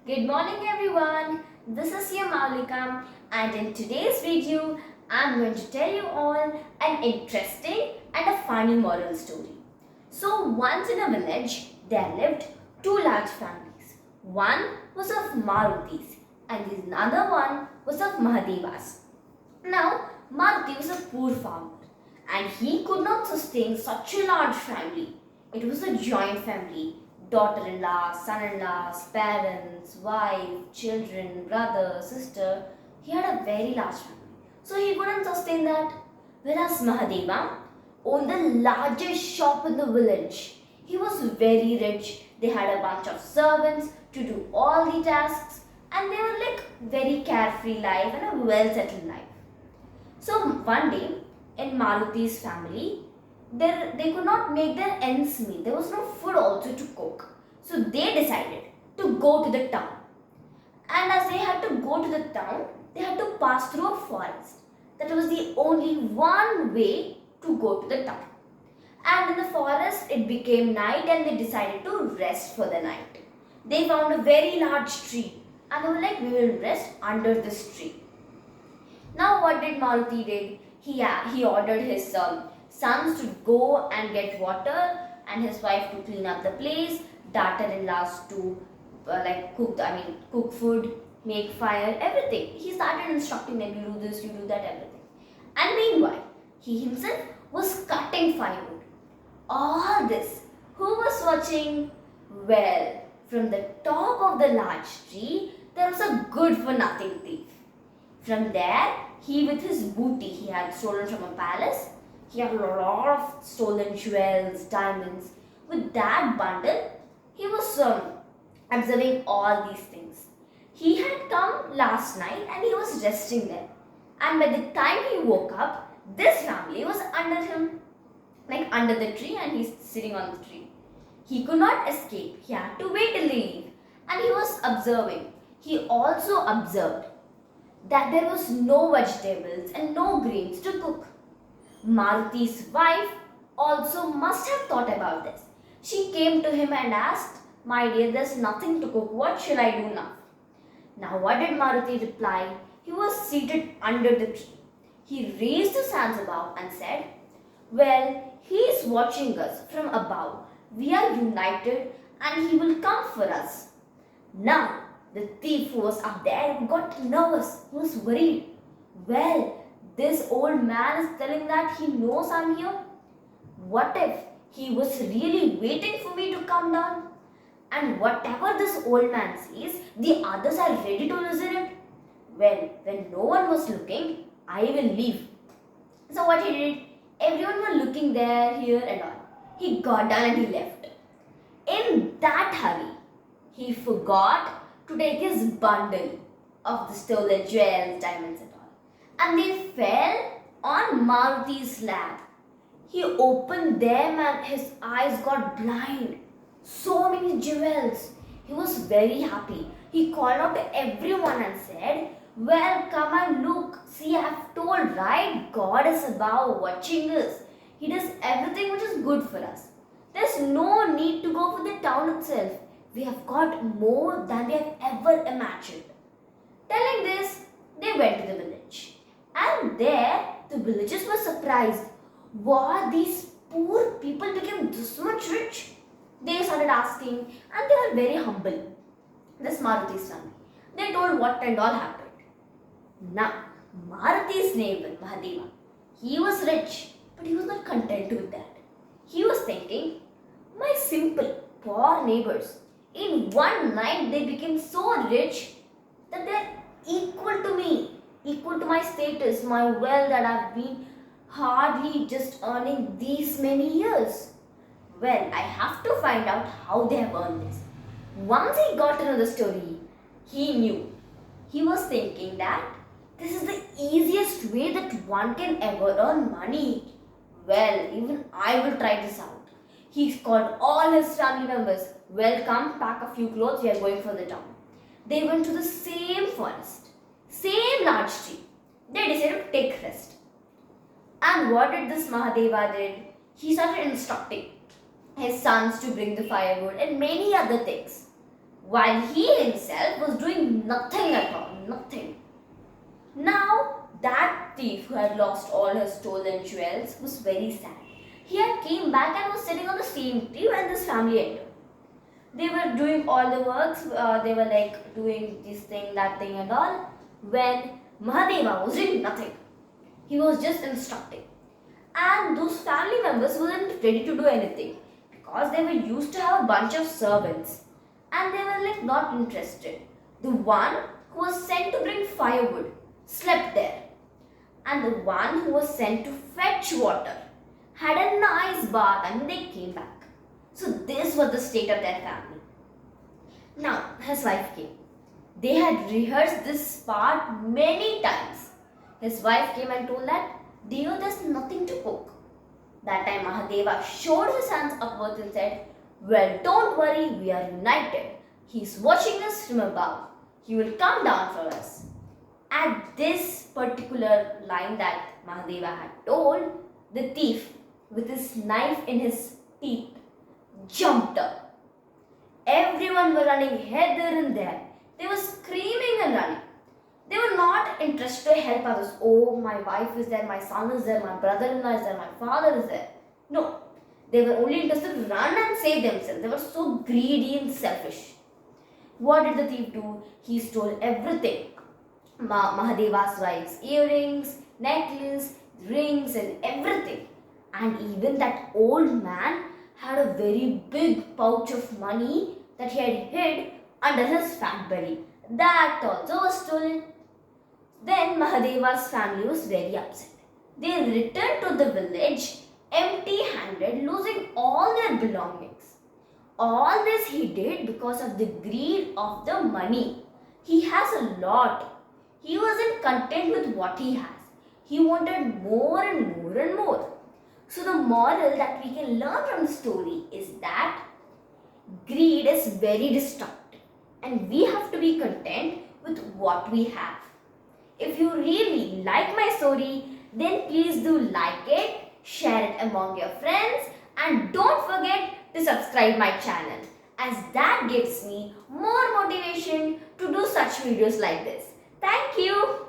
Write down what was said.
Good morning everyone. This is your Maulika and in today's video I'm going to tell you all an interesting and a funny moral story. So once in a village there lived two large families. One was of Marutis and the other one was of Mahadevas. Now Maruti was a poor farmer and he could not sustain such a large family. It was a joint family, daughter-in-law, son-in-laws, parents, wife, children, brother, sister. He had a very large family. So he couldn't sustain that. Whereas Mahadeva owned the largest shop in the village. He was very rich. They had a bunch of servants to do all the tasks and they were like very carefree life and a well settled life. So one day in Maruti's family, they could not make their ends meet. There was no food also to cook. So they decided to go to the town. And as they had to go to the town, they had to pass through a forest. That was the only one way to go to the town. And in the forest, it became night and they decided to rest for the night. They found a very large tree and they were like, we will rest under this tree. Now what did Maruti did? He ordered his sons to go and get water and his wife to clean up the place, daughter-in-laws to cook food, make fire, everything. He started instructing them, you do this, you do that, everything. And meanwhile, he himself was cutting firewood. All this, who was watching? Well, from the top of the large tree, there was a good-for-nothing thief. From there, he with his booty he had stolen from a palace. He had a lot of stolen jewels, diamonds. With that bundle, he was observing all these things. He had come last night and he was resting there. And by the time he woke up, this family was under him, like under the tree, and he's sitting on the tree. He could not escape. He had to wait till they leave. And he was observing. He also observed that there was no vegetables and no grains to cook. Maruti's wife also must have thought about this. She came to him and asked, my dear, there's nothing to cook. What shall I do now? Now what did Maruti reply? He was seated under the tree. He raised his hands above and said, well, he is watching us from above. We are united and he will come for us. Now, the thief who was up there got nervous. He was worried. Well, this old man is telling that he knows I'm here. What if he was really waiting for me to come down? And whatever this old man says, the others are ready to listen it. Well, when no one was looking, I will leave. So what he did, everyone were looking there, here and all. He got down and he left. In that hurry, he forgot to take his bundle of the stolen jewels, diamonds and all. And they fell on Maruti's lap. He opened them and his eyes got blind. So many jewels. He was very happy. He called out to everyone and said, well, come and look. See, I have told, right? God is above watching us. He does everything which is good for us. There's no need to go for the town itself. We have got more than we have ever imagined. Telling this, they went to the village. And there, the villagers were surprised. What, these poor people became this much rich? They started asking and they were very humble. This Maruti's family. They told what and all happened. Now, Maruti's neighbor, Mahadeva, he was rich, but he was not content with that. He was thinking, my simple, poor neighbors, in one night they became so rich that they're equal to me, equal to my status, my wealth that I've been hardly just earning these many years. Well, I have to find out how they have earned this. Once he got to know the story, he knew. He was thinking that this is the easiest way that one can ever earn money. Well, even I will try this out. He called all his family members. Well, come, pack a few clothes, we are going for the town. They went to the same forest, same large tree. They decided to take rest. And what did this Mahadeva did? He started instructing his sons to bring the firewood and many other things. while he himself was doing nothing at all, nothing. Now, that thief who had lost all his stolen jewels was very sad. He had came back and was sitting on the same tree when this family entered. They were doing all the works, they were like doing this thing, that thing and all, when Mahadeva was doing nothing. He was just instructing. And those family members weren't ready to do anything because they were used to have a bunch of servants and they were like not interested. The one who was sent to bring firewood slept there, and the one who was sent to fetch water had a nice bath and they came back. So this was the state of their family. Now his wife came. They had rehearsed this part many times. His wife came and told that, "Dear, there's nothing to cook." That time Mahadeva showed his hands upwards and said, "Well, don't worry, we are united. He's watching us from above. He will come down for us." At this particular line that Mahadeva had told, the thief, with his knife in his teeth, jumped up. Everyone were running hither and there. They were screaming and running. They were not interested to help others. "Oh, my wife is there, my son is there, my brother-in-law is there, my father is there." No, they were only interested to run and save themselves. They were so greedy and selfish. What did the thief do? He stole everything. Mahadeva's wife's earrings, necklace, rings and everything. And even that old man had a very big pouch of money that he had hid under his fat belly. That also was stolen. Then Mahadeva's family was very upset. They returned to the village empty-handed, losing all their belongings. All this he did because of the greed of the money. He has a lot. He wasn't content with what he has. He wanted more and more and more. So the moral that we can learn from the story is that greed is very destructive and we have to be content with what we have. If you really like my story, then please do like it, share it among your friends, and don't forget to subscribe my channel, as that gives me more motivation to do such videos like this. Thank you.